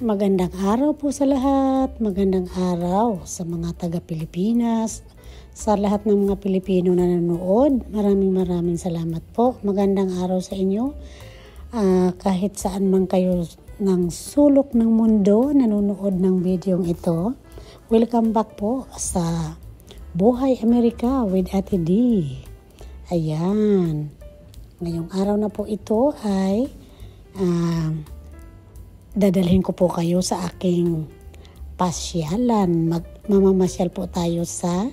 Magandang araw po sa lahat. Magandang araw sa mga taga-Pilipinas, sa lahat ng mga Pilipino na nanonood. Maraming salamat po. Magandang araw sa inyo. Kahit saan man kayo ng sulok ng mundo nanonood ng videong ito. Welcome back po sa Buhay Amerika with Ate D. Ayan. Ngayong araw na po ito ay dadalhin ko po kayo sa aking pasyalan. Mamamasyal po tayo sa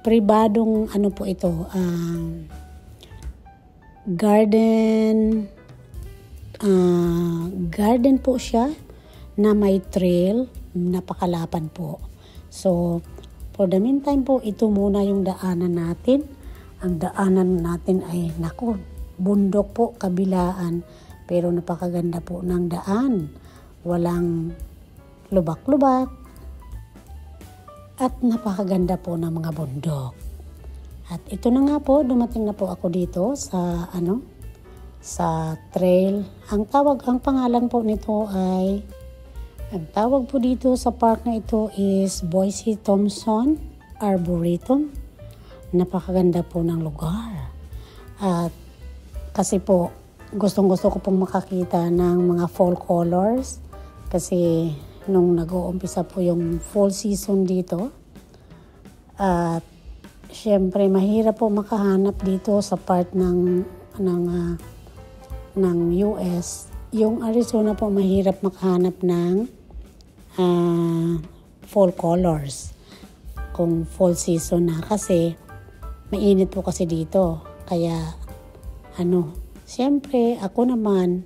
pribadong ano po ito, garden po siya na may trail, napakalapad po. So for the meantime po, ito muna yung daanan natin. Ang daanan natin ay bundok po, kabilaan. Pero napakaganda po ng daan. Walang lubak-lubak. At napakaganda po ng mga bundok. At ito na nga po, dumating na po ako dito sa trail. Ang pangalan po nito ay, ang tawag po dito sa park na ito is Boise Thompson Arboretum. Napakaganda po ng lugar. At kasi po, gustong-gusto ko pong makakita ng mga fall colors kasi nung nag-uumpisa po yung fall season dito at syempre mahirap po makahanap dito sa part ng US. Yung Arizona po mahirap makahanap ng fall colors kung fall season na kasi mainit po kasi dito. Kaya siyempre, ako naman,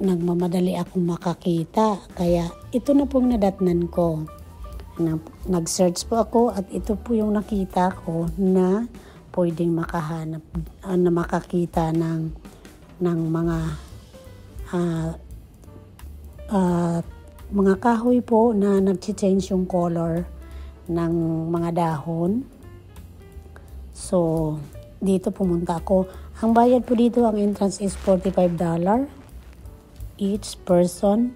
nagmamadali akong makakita. Kaya, ito na pong nadatnan ko. Nag-search po ako at ito po yung nakita ko na pwedeng makahanap, na makakita ng mga kahoy po na nag-change yung color ng mga dahon. So, dito pumunta ako. Ang bayad po dito, ang entrance is $45 each person.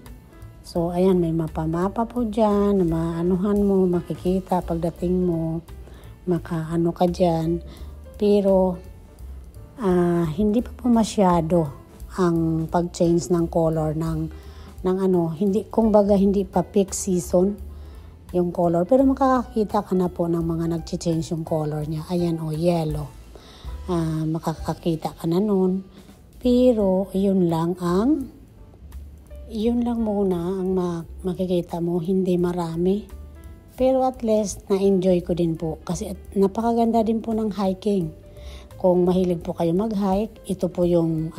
So, ayan, may mapa-mapa po dyan, maanuhan mo, makikita pagdating mo, makaano ka dyan. Pero, hindi pa po masyado ang pag-change ng color hindi pa peak season yung color. Pero makakakita ka na po ng mga nag-change yung color niya. Ayan, yellow. Makakakita ka na nun. Pero yun lang muna ang makikita mo, hindi marami. Pero at least na-enjoy ko din po kasi napakaganda din po ng hiking. Kung mahilig po kayo mag-hike, ito po yung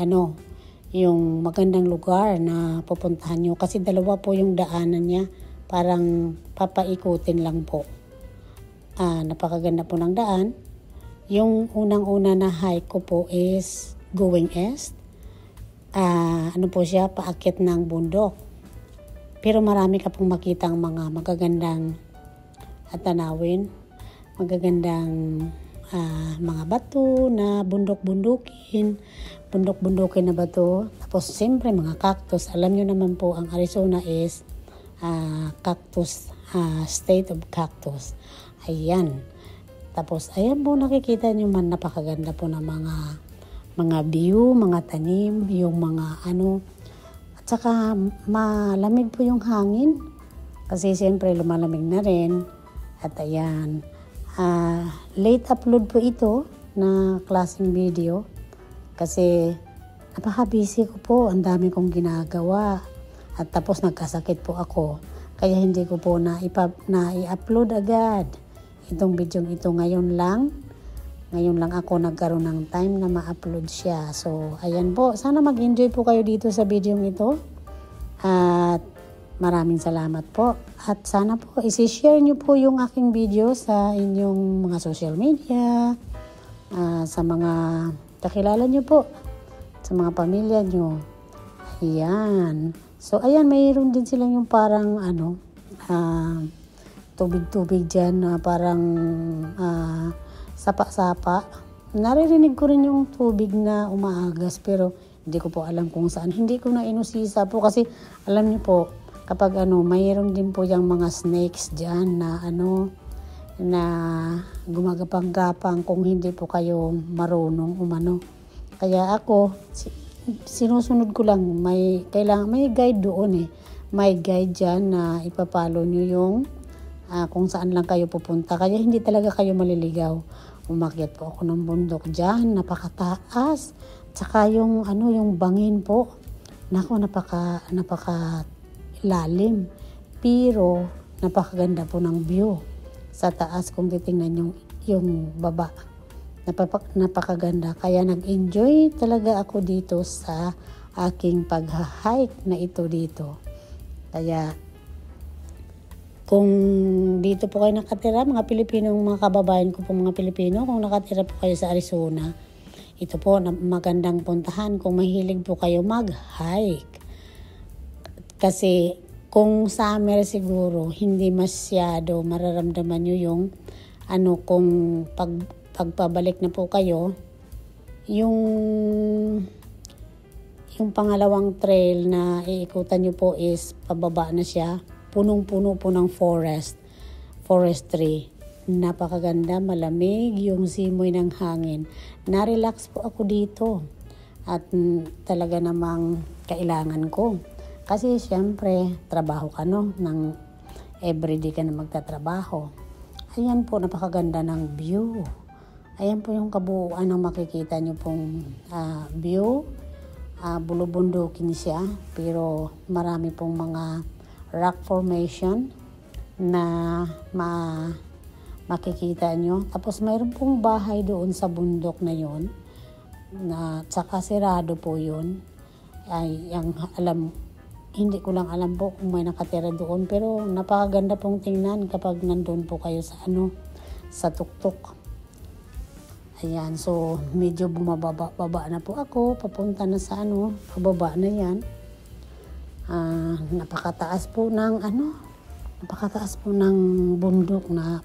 magandang lugar na pupuntahan nyo kasi dalawa po yung daanan niya, parang papaikutin lang po. Napakaganda po ng daan. Yung unang-una na hike ko po is going east. Paakyat ng bundok. Pero marami ka pong makitang mga magagandang tanawin. Magagandang mga bato na bundok-bundukin na bato. Tapos siyempre mga cactus. Alam nyo naman po ang Arizona is cactus, state of cactus. Ayan. Tapos, ayan po, nakikita nyo man, napakaganda po ng mga view, mga tanim, yung mga at saka malamig po yung hangin. Kasi siyempre lumalamig na rin. At ayan, late upload po ito na klaseng video. Kasi napaka-busy ko po, ang dami kong ginagawa. At tapos nagkasakit po ako. Kaya hindi ko po na-i-upload agad. Itong video ito ngayon lang ako nagkaroon ng time na ma-upload siya. So, ayan po. Sana mag-enjoy po kayo dito sa video ito. At maraming salamat po. At sana po isi-share nyo po yung aking video sa inyong mga social media, sa mga kakilala nyo po, sa mga pamilya nyo. Ayan. So, ayan, mayroon din silang yung parang tubig-tubig dyan na parang sapa-sapa. Naririnig ko rin yung tubig na umaagas pero Hindi ko po alam kung saan. Hindi ko na inusisa po kasi alam niyo po, kapag mayroon din po yung mga snakes dyan na na gumagapang-gapang kung hindi po kayo marunong umano. Kaya ako, sinusunod ko lang, may guide doon eh. May guide dyan na ipapalo nyo yung kung saan lang kayo pupunta. Kaya hindi talaga kayo maliligaw. Umakyat po ako ng bundok dyan, napakataas. Tsaka yung bangin po. Naku, napaka lalim. Pero napakaganda po ng view. Sa taas kung titingnan yung baba. Napakaganda. Kaya nag-enjoy talaga ako dito sa aking pag-hike na ito dito. Kaya kung dito po kayo nakatira, mga Pilipino, mga kababayan ko po mga Pilipino, kung nakatira po kayo sa Arizona, ito po magandang puntahan kung mahilig po kayo mag-hike. Kasi kung summer siguro, hindi masyado mararamdaman nyo yung kung pagpabalik na po kayo, yung pangalawang trail na iikutan nyo po is pababa na siya. Punong-puno po ng forestry. Napakaganda, malamig, yung simoy ng hangin. Na-relax po ako dito. At talaga namang kailangan ko. Kasi siyempre, trabaho ka ng everyday ka na magtatrabaho. Ayan po, napakaganda ng view. Ayan po yung kabuuan ng makikita nyo pong view. Bulubundukin siya, pero marami pong mga rock formation na makikita nyo. Tapos mayroon pong bahay doon sa bundok na yon na tsaka sirado po yun. Hindi ko lang alam po kung may nakatira doon, pero napakaganda pong tingnan kapag nandun po kayo sa tuktok. Ayan, so medyo bumababa na po ako, papunta na sa pababa na yan. Napakataas po ng bundok na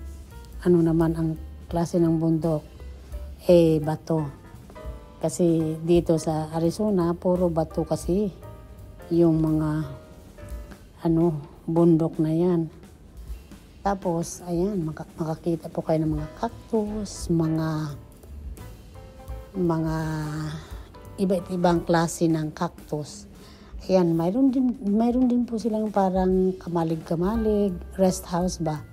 naman ang klase ng bundok, bato. Kasi dito sa Arizona, puro bato kasi yung mga bundok na yan. Tapos, ayan, makakita po kayo ng mga cactus, mga iba't ibang klase ng cactus. Ayan, mayroon din po silang parang kamalig-kamalig, rest house ba?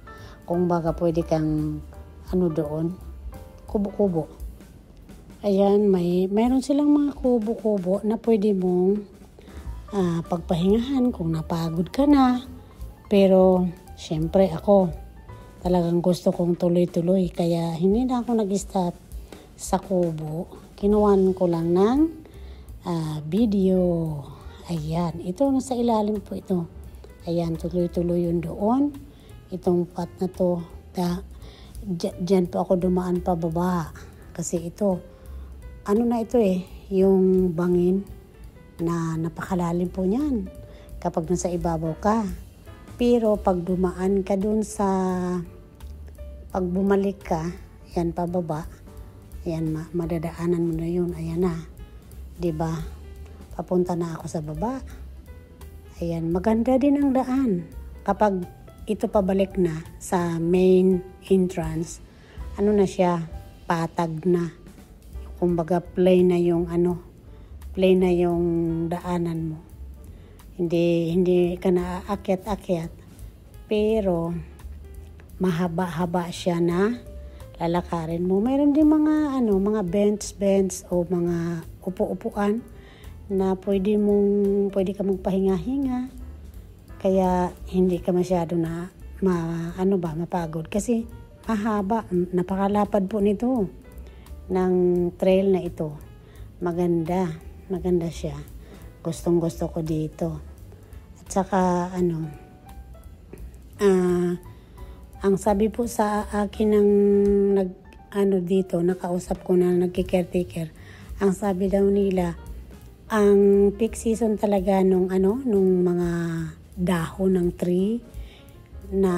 Kung baga pwede kang doon, kubo-kubo. Ayan, mayroon silang mga kubo-kubo na pwede mong pagpahingahan kung napagod ka na. Pero, syempre ako, talagang gusto kong tuloy-tuloy. Kaya, hindi na ako nag-stop sa kubo. Kinuwan ko lang ng video. Ayan, ito nasa ilalim po ito. Ayan, tuloy-tuloy yun doon. Itong path na to, dyan po ako dumaan pababa. Kasi ito, na ito yung bangin na napakalalim po niyan kapag nasa ibabaw ka. Pero pag dumaan ka dun pag bumalik ka, yan pababa, yan madadaanan mo na yun. Ayan na, diba? Papunta na ako sa baba. Ayan, maganda din ang daan. Kapag ito pabalik na sa main entrance, na siya, patag na. Kumbaga plain na yung daanan mo. Hindi ka na aakyat-akyat. Pero mahaba-haba siya na lalakarin mo. Mayroon din mga bench o mga upo-upuan na pwede ka magpahinga-hinga. Kaya hindi ka masyado na mapagod kasi mahaba, napakalapad po nito ng trail na ito. Maganda siya. Gustong-gusto ko dito. At saka ang sabi po sa akin ng dito, nakausap ko na nagki-caretaker. Ang sabi daw nila, ang peak season talaga nung mga dahon ng tree na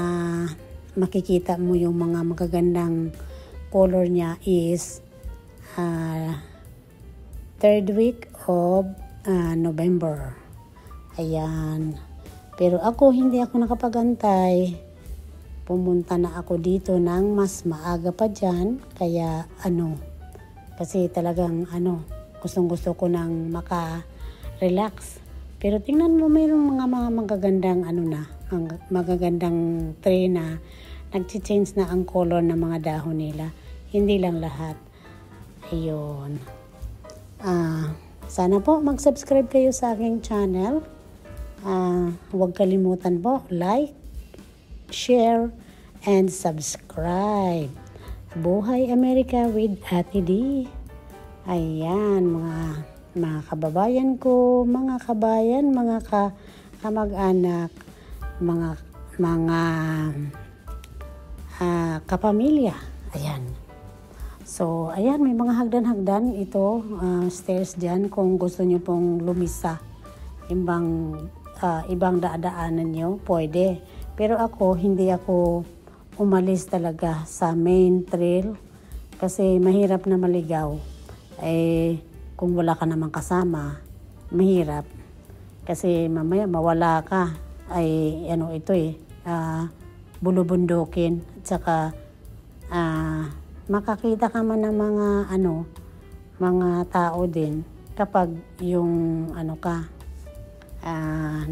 makikita mo yung mga magagandang color niya is third week of November. Ayan. Pero ako, hindi ako nakapagantay. Pumunta na ako dito ng mas maaga pa dyan. Kaya kasi talagang gustong-gusto ko nang maka-relax. Pero tingnan mo, mayroong mga magagandang magagandang tree na nag-change na ang color ng mga dahon nila. Hindi lang lahat. Ayun. Sana po mag-subscribe kayo sa aking channel. Huwag kalimutan po, like, share, and subscribe. Buhay Amerika with Ate D. Ayan, mga kababayan ko, mga kabayan, mga kamag-anak, mga kapamilya. Ayan. So, ayan, may mga hagdan-hagdan ito, stairs dyan kung gusto nyo pong lumisa. Ibang dadaanan nyo, pwede. Pero ako, hindi ako umalis talaga sa main trail kasi mahirap na maligaw. Kung wala ka namang kasama, mahirap. Kasi mamaya mawala ka. Bulubundukin. At saka, makakita ka man ng mga tao din kapag yung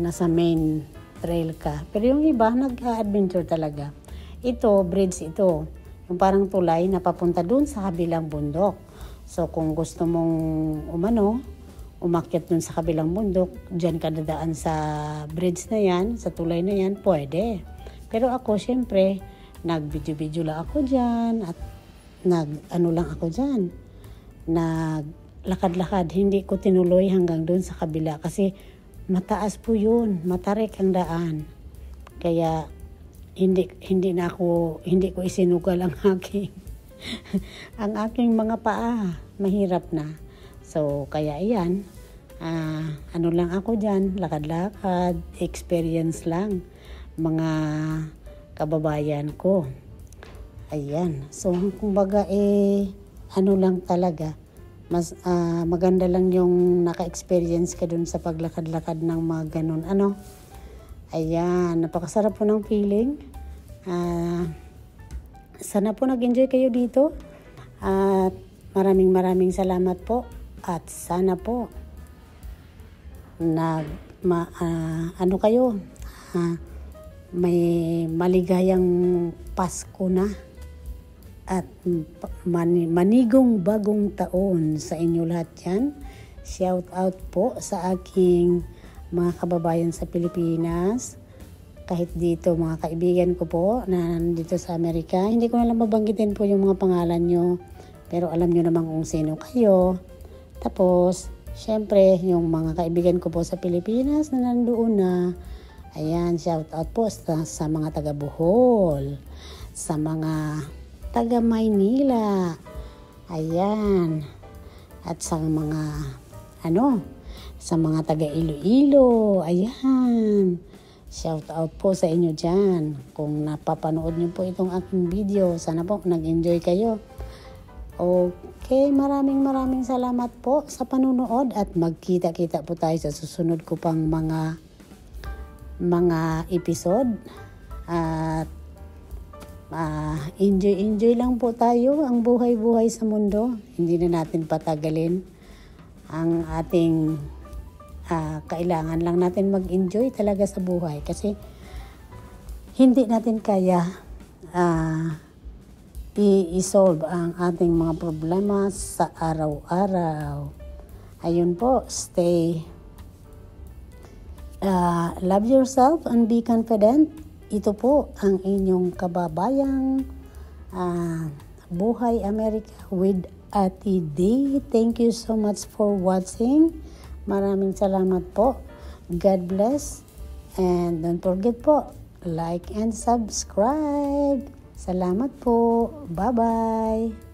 nasa main trail ka. Pero yung iba, nag-adventure talaga. Ito, bridge ito. Yung parang tulay na papunta dun sa kabilang bundok. So, kung gusto mong umakyat dun sa kabilang bundok, dyan ka dadaan sa bridge na yan, sa tulay na yan, pwede. Pero ako, syempre, nag-video-video lang ako dyan at lang ako dyan. Naglakad-lakad, hindi ko tinuloy hanggang dun sa kabila kasi mataas po yun, matarik ang daan. Kaya hindi ko isinugal ang aking mga paa. Mahirap na. So kaya iyan, lang ako diyan, lakad-lakad, experience lang mga kababayan ko. Ayan. So kumbaga lang talaga. Mas maganda lang yung naka-experience ka dun sa paglakad-lakad ng mga ganun. Ayan, napakasarap po ng feeling. Sana po nag-enjoy kayo dito. At maraming salamat po. At sana po may maligayang Pasko na. At manigong bagong taon sa inyo lahat yan. Shout out po sa aking mga kababayan sa Pilipinas. Kahit dito mga kaibigan ko po na nandito sa Amerika. Hindi ko na lang mabanggitin po yung mga pangalan nyo. Pero alam nyo naman kung sino kayo. Tapos, syempre, yung mga kaibigan ko po sa Pilipinas na nandoon na. Ayan, shout out po sa mga taga Bohol. Sa mga taga Maynila. Ayan. At sa mga sa mga taga Iloilo. Ayan. Shout out po sa inyo dyan. Kung napapanood niyo po itong aking video, sana po nag-enjoy kayo. Okay, maraming salamat po sa panunood at magkita-kita po tayo sa susunod ko pang mga episode. At enjoy lang po tayo ang buhay-buhay sa mundo. Hindi na natin patagalin ang ating kailangan lang natin mag-enjoy talaga sa buhay kasi hindi natin kaya i-solve ang ating mga problema sa araw-araw. Ayun po, love yourself and be confident. Ito po ang inyong kababayang Buhay Amerika with Ate D. Thank you so much for watching. Maraming salamat po. God bless. And don't forget po, like and subscribe. Salamat po. Bye-bye.